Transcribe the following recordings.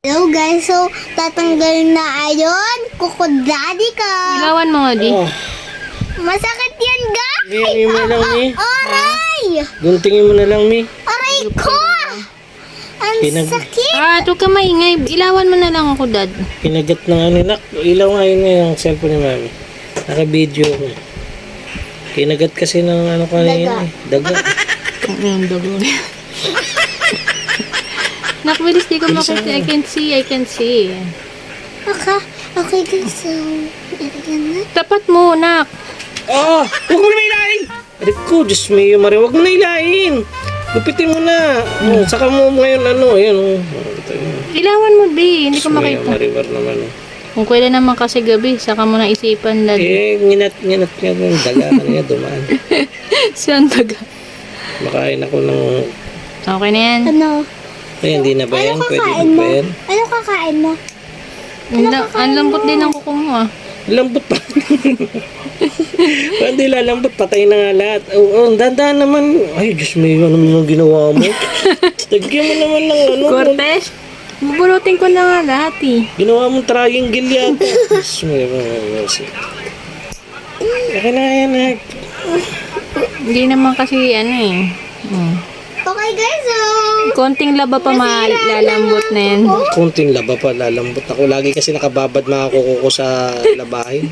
Hello guys, so tatanggalin na ayon kuko daddy ko. Ilawan mo nga di. Oh, Masakit yan guys. tingin mo na lang, Mi. Aray! Guntingin mo na lang, Mi. Aray ko! Ang Pinag- sakit! Huwag ka maingay. Ilawan mo na lang ako, Dad. Pinagat ng ano, nak. Ilaw nga yun yung cellphone ni Mami. Naka-video ko. Kinagat kasi ng ano kanina. Daga. Ang dago. Nak, bilis di ko makita. I can see. Okay guys, so ilagyan na. Tapat mo, Nak. Oh! Huwag mo na ilahin! Arik ko, Diyos mio, Maria. Huwag mo na ilahin! Gupitin mo na. Oh, saka mo ngayon ano. Ayan, oh. Ilawan mo, di. Hindi ko Diyos mio, makita. Maribar naman. Oh. Kung kailan naman kasi gabi, saka mo na isipan, Dad. Nginat nga yung daga kanina dumaan. Saan taga? Makain ako ng... Okay na yan. Ano? Ay, hindi na ba yan? Pwede kakain na mo? ba yan? Ano kakain mo? Ang lambot din ng kuko mo, ah. Lambot pa. Hindi lalambot, patay na nga lahat. Oh, dandan naman. Ay, Diyos me, ano naman ginawa mo? Tagyan mo naman ng ano. Cortez? Bubunutin ko na nga lahat, eh. Ginawa mong triangle yata. Diyos me, okay na yan, ha? Hindi naman kasi, ano eh. Okay guys, so Konting laba pa malalambot na yan. Kunting laba pa, lalambot ako. Lagi kasi nakababad mga kuko ko sa labahin.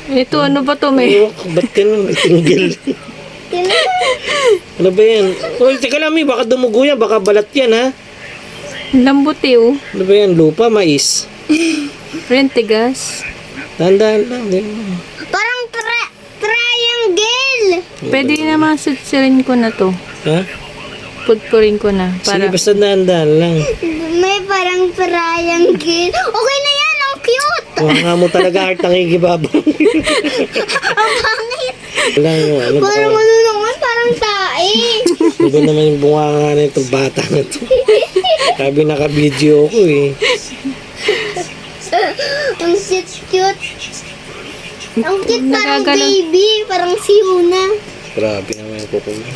Ito, ano ba to, may? Ba't ka nun? Itinggil. Ano ba yan? Oh, teka lang, Mi, baka dumugo yan, baka balat yan, ha? Lambot eh, oh. Ano ba yan? Lupa, mais. Rentigas. Dahan-dahan lang. parang triangle. Pwede naman sutsirin ko na to. Ha? Pudpurin ko na. Sige, Para basta dahan-dahan lang. May parang triangle. Okay na yan, ang cute. Kuha nga mo talaga art ang igibabang. Ang pangit. Wala yung ano. Parang ano naman, parang tae. Iba naman yung bunganga na itong bata na to. Sabi naka-video ko eh. Ang cute. Ang cute, parang Nagagalaw. baby. Parang siuna. Grabe naman yung kuko mo.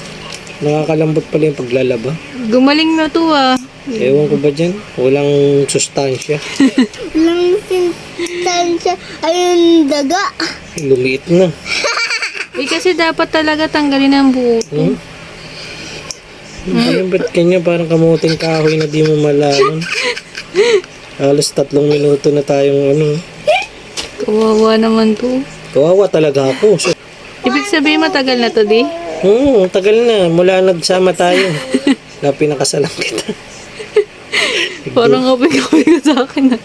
Nakakalambot pala yung paglalaba. gumaling na to, ah. Ewan ko ba dyan? Walang sustansya. Walang sintansya. Ayun, daga. Lumiit na. Eh, kasi dapat talaga tanggalin ang buo. Hmm? Ayun, ba't kanya parang kamuting kahoy na di mo malaman? Halos 3 minuto na tayong ano. Kawawa naman to. Kawawa talaga ako. So, Ibig sabihin matagal na to, di? tagal na. Mula nagsama tayo. Na pinakasalang kita. Parang kapag-kapag sa akin, ah.